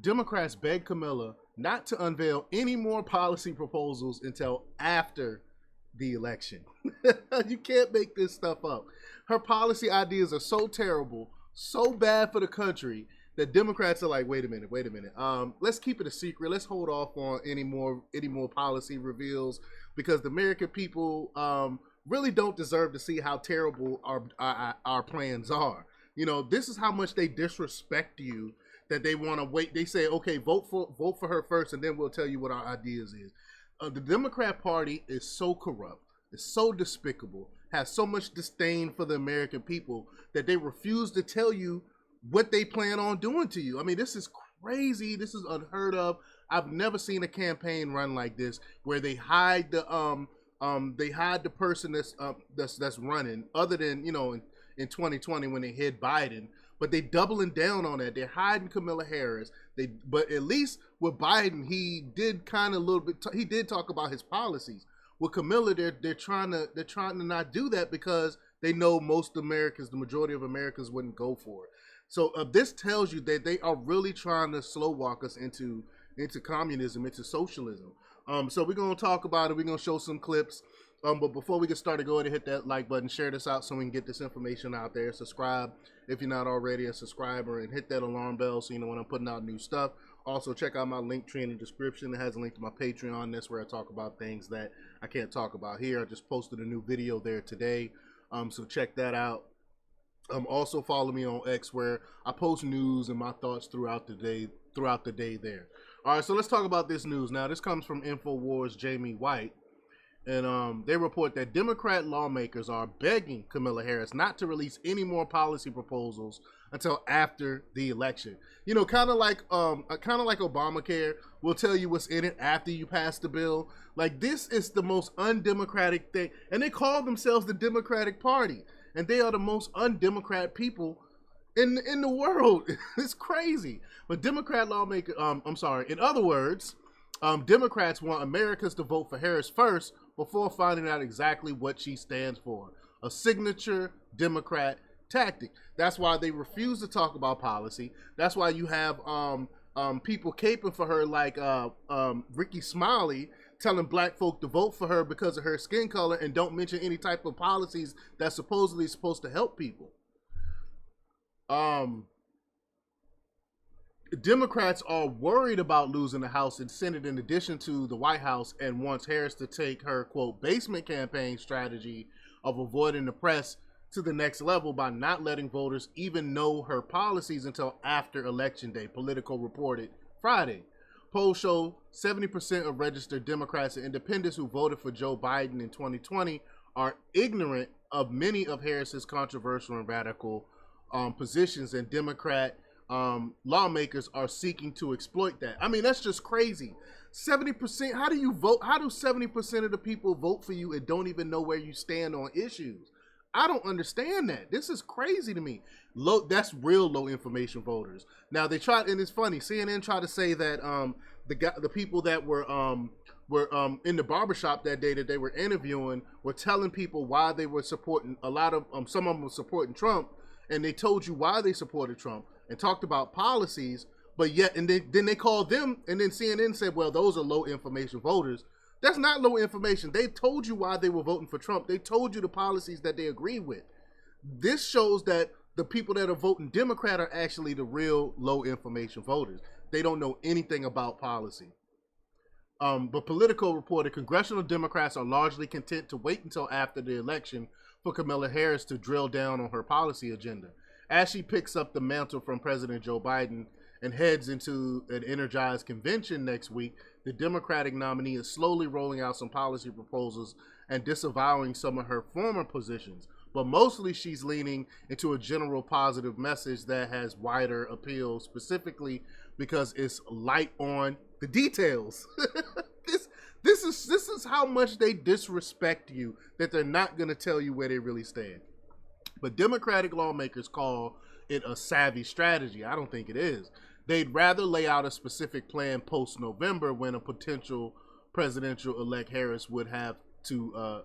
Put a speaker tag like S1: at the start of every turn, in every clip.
S1: Democrats begged Kamala not to unveil any more policy proposals until after the election. You can't make this stuff up. Her policy ideas are so terrible, so bad for the country that Democrats are like, wait a minute. Let's keep it a secret. Let's hold off on any more policy reveals because the American people really don't deserve to see how terrible our plans are. You know, this is how much they disrespect you that they want to wait. They say, okay, vote for her first, and then we'll tell you what our ideas is. The Democrat Party is so corrupt, is so despicable, has so much disdain for the American people that they refuse to tell you what they plan on doing to you. I mean, this is crazy. This is unheard of. I've never seen a campaign run like this where they hide the person that's running, other than, you know, in 2020 when they hid Biden. But they doubling down on that. They're hiding Kamala Harris. But at least with Biden, he did kind of a little bit. He did talk about his policies. With Kamala, they're trying to not do that because they know most Americans, the majority of Americans, wouldn't go for it. So this tells you that they are really trying to slow walk us into communism, into socialism. So we're gonna talk about it. We're gonna show some clips. But before we get started, go ahead and hit that like button, share this out so we can get this information out there. Subscribe if you're not already a subscriber, and hit that alarm bell so you know when I'm putting out new stuff. Also, check out my link tree in the description. It has a link to my Patreon. That's where I talk about things that I can't talk about here. I just posted a new video there today, so check that out. Also follow me on X where I post news and my thoughts throughout the day there. All right, so let's talk about this news now. This comes from InfoWars' Jamie White. And they report that Democrat lawmakers are begging Kamala Harris not to release any more policy proposals until after the election. You know, kind of like Obamacare will tell you what's in it after you pass the bill. Like, this is the most undemocratic thing, and they call themselves the Democratic Party, and they are the most undemocratic people in the world. It's crazy. But Democrat lawmakers, in other words, Democrats want Americans to vote for Harris first before finding out exactly what she stands for. A signature Democrat tactic. That's why they refuse to talk about policy. That's why you have people caping for her like Ricky Smiley telling black folk to vote for her because of her skin color and don't mention any type of policies that's supposedly supposed to help people. Democrats are worried about losing the House and Senate in addition to the White House, and wants Harris to take her, quote, basement campaign strategy of avoiding the press to the next level by not letting voters even know her policies until after Election Day, Politico reported Friday. Polls show 70% of registered Democrats and independents who voted for Joe Biden in 2020 are ignorant of many of Harris's controversial and radical positions, and Democrat lawmakers are seeking to exploit that. I mean, that's just crazy. 70%, how do you vote? How do 70% of the people vote for you and don't even know where you stand on issues? I don't understand that. This is crazy to me. That's real low information voters. Now they tried, and it's funny, CNN tried to say that the people that were in the barbershop that day that they were interviewing were telling people why they were supporting, some of them were supporting Trump, and they told you why they supported Trump and talked about policies, but yet, and then they called them, and then CNN said, well, those are low information voters. That's not low information. They told you why they were voting for Trump. They told you the policies that they agree with. This shows that the people that are voting Democrat are actually the real low information voters. They don't know anything about policy. But Politico reported congressional Democrats are largely content to wait until after the election for Kamala Harris to drill down on her policy agenda. As she picks up the mantle from President Joe Biden and heads into an energized convention next week, the Democratic nominee is slowly rolling out some policy proposals and disavowing some of her former positions. But mostly she's leaning into a general positive message that has wider appeal, specifically because it's light on the details. This is how much they disrespect you, that they're not going to tell you where they really stand. But Democratic lawmakers call it a savvy strategy. I don't think it is. They'd rather lay out a specific plan post-November when a potential presidential-elect Harris would have to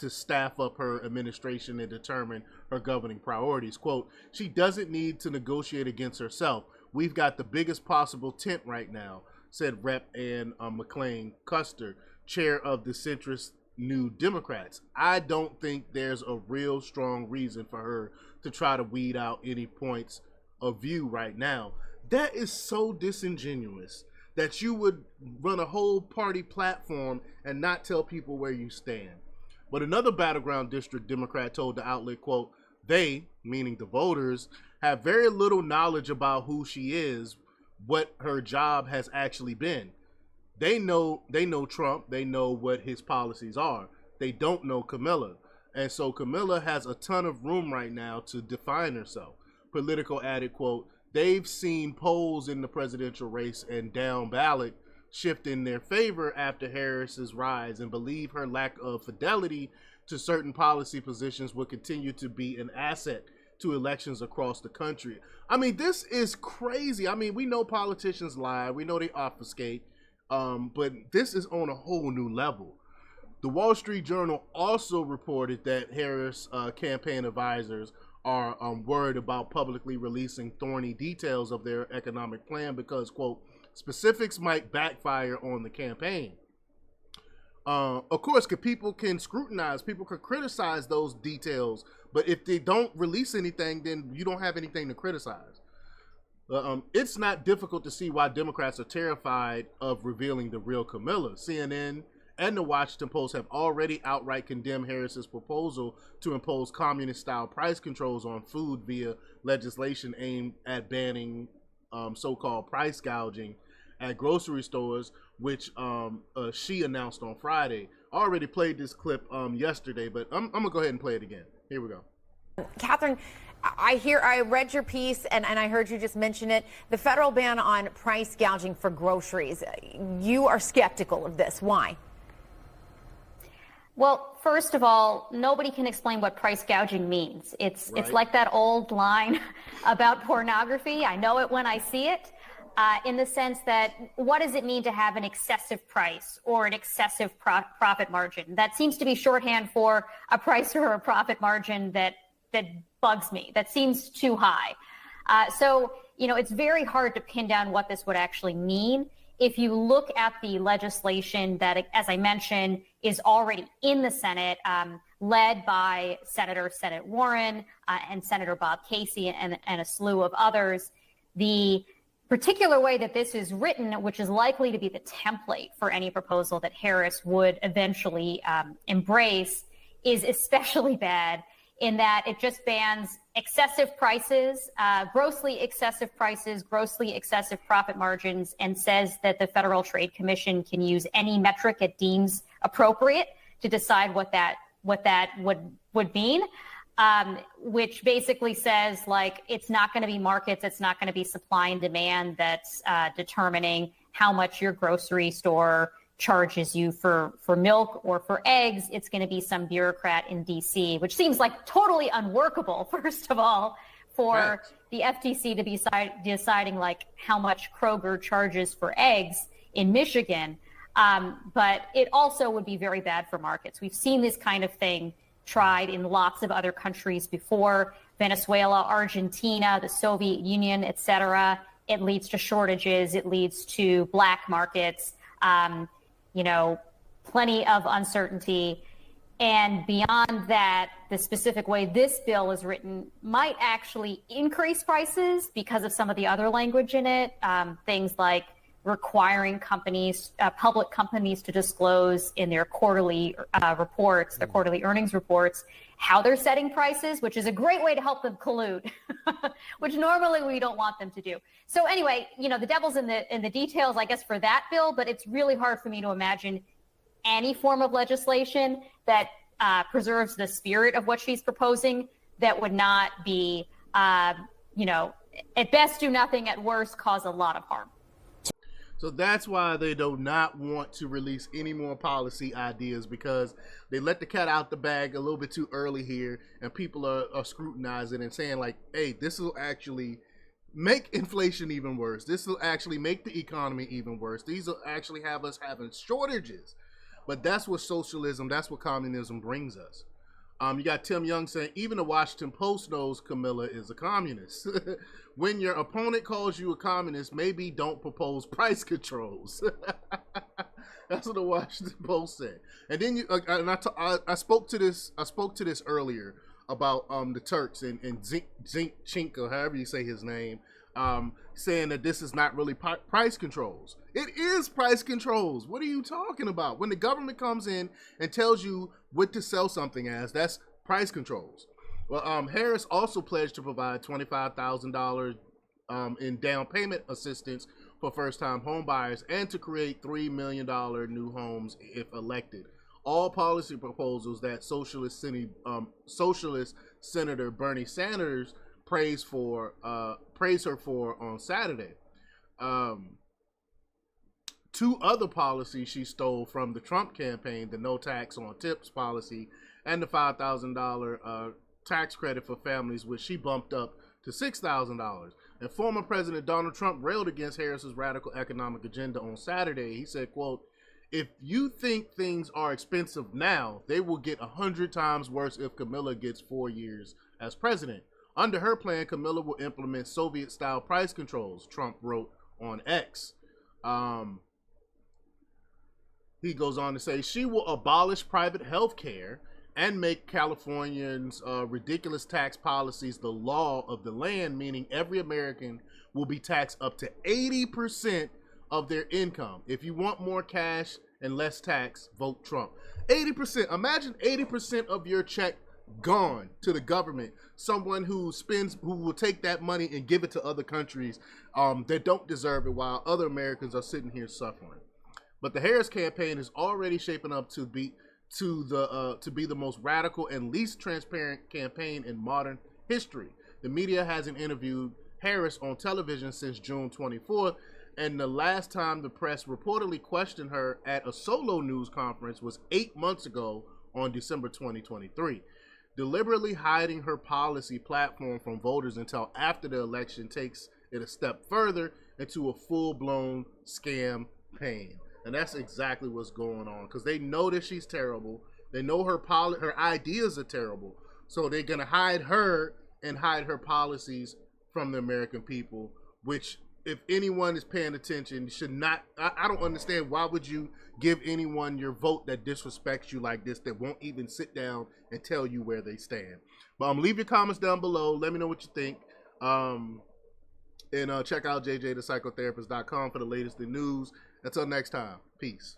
S1: staff up her administration and determine her governing priorities. Quote, she doesn't need to negotiate against herself. we've got the biggest possible tent right now, said Rep. Ann McLean Custer, chair of the centrist New Democrats. I don't think there's a real strong reason for her to try to weed out any points of view right now. That is so disingenuous that you would run a whole party platform and not tell people where you stand. But another battleground district Democrat told the outlet, quote, they, meaning the voters, have very little knowledge about who she is, what her job has actually been. They know Trump, they know what his policies are. They don't know Kamala. And so Kamala has a ton of room right now to define herself. Politico added, quote, they've seen polls in the presidential race and down ballot shift in their favor after Harris's rise and believe her lack of fidelity to certain policy positions will continue to be an asset to elections across the country. I mean, this is crazy. I mean, we know politicians lie. We know they obfuscate. But this is on a whole new level. The Wall Street Journal also reported that Harris campaign advisors are worried about publicly releasing thorny details of their economic plan because, quote, specifics might backfire on the campaign. Of course, people can scrutinize, people can criticize those details, but if they don't release anything, then you don't have anything to criticize. It's not difficult to see why Democrats are terrified of revealing the real Kamala. CNN and the Washington Post have already outright condemned Harris's proposal to impose communist-style price controls on food via legislation aimed at banning so-called price gouging at grocery stores, which she announced on Friday. I already played this clip yesterday, but I'm going to go ahead and play it again. Here we go.
S2: Catherine, I read your piece and I heard you just mention it. The federal ban on price gouging for groceries. You are skeptical of this. Why?
S3: Well, first of all, nobody can explain what price gouging means. It's like that old line about pornography. I know it when I see it, in the sense that what does it mean to have an excessive price or an excessive profit margin? That seems to be shorthand for a price or a profit margin that bugs me. That seems too high. So, it's very hard to pin down what this would actually mean. If you look at the legislation that, as I mentioned, is already in the Senate, led by Senator Warren and Senator Bob Casey and a slew of others, the particular way that this is written, which is likely to be the template for any proposal that Harris would eventually embrace, is especially bad in that it just bans excessive prices, grossly excessive profit margins, and says that the Federal Trade Commission can use any metric it deems appropriate to decide what that would mean, which basically says, like, it's not going to be markets, it's not going to be supply and demand that's determining how much your grocery store charges you for milk or for eggs. It's going to be some bureaucrat in D.C., which seems like totally unworkable, first of all, for the FTC to be deciding like how much Kroger charges for eggs in Michigan. But it also would be very bad for markets. We've seen this kind of thing tried in lots of other countries before: Venezuela, Argentina, the Soviet Union, et cetera. It leads to shortages. It leads to black markets. Plenty of uncertainty. And beyond that, the specific way this bill is written might actually increase prices because of some of the other language in it. Things like requiring public companies to disclose in their quarterly reports, their quarterly earnings reports, how they're setting prices, which is a great way to help them collude, which normally we don't want them to do. So anyway, the devil's in the details, I guess, for that bill, but it's really hard for me to imagine any form of legislation that preserves the spirit of what she's proposing that would not be, at best do nothing, at worst cause a lot of harm.
S1: So that's why they do not want to release any more policy ideas, because they let the cat out the bag a little bit too early here, and people are scrutinizing and saying, like, hey, this will actually make inflation even worse. This will actually make the economy even worse. These will actually have us having shortages. But that's what socialism, that's what communism brings us. You got Tim Young saying, even the Washington Post knows Kamala is a communist. When your opponent calls you a communist, maybe don't propose price controls. That's what the Washington Post said. And then I spoke to this earlier about the Turks and Zinchenko, however you say his name, saying that this is not really price controls. It is price controls. What are you talking about? When the government comes in and tells you what to sell something as, that's price controls. Well, Harris also pledged to provide $25,000 in down payment assistance for first-time home buyers and to create $3 million new homes if elected. All policy proposals that Socialist Senator Bernie Sanders praised her for on Saturday. Two other policies she stole from the Trump campaign: the no tax on tips policy and the $5,000 tax credit for families, which she bumped up to $6,000. And former President Donald Trump railed against Harris's radical economic agenda on Saturday. He said, quote, "If you think things are expensive now, they will get 100 times worse if Kamala gets 4 years as president. Under her plan, Kamala will implement Soviet-style price controls," Trump wrote on X. He goes on to say, "She will abolish private health care and make Californians' ridiculous tax policies the law of the land, meaning every American will be taxed up to 80% of their income. If you want more cash and less tax, vote Trump." 80%. Imagine 80% of your check gone to the government. Someone who will take that money and give it to other countries that don't deserve it, while other Americans are sitting here suffering. But the Harris campaign is already shaping up to be the most radical and least transparent campaign in modern history. The media hasn't interviewed Harris on television since June 24th, and the last time the press reportedly questioned her at a solo news conference was 8 months ago on December 2023. Deliberately hiding her policy platform from voters until after the election takes it a step further into a full-blown scam campaign. And that's exactly what's going on, because they know that she's terrible. They know her ideas are terrible. So they're going to hide her and hide her policies from the American people, which, if anyone is paying attention, should not. I don't understand, why would you give anyone your vote that disrespects you like this, that won't even sit down and tell you where they stand. But leave your comments down below. Let me know what you think. And check out jjthepsychotherapist.com for the latest in news. Until next time, peace.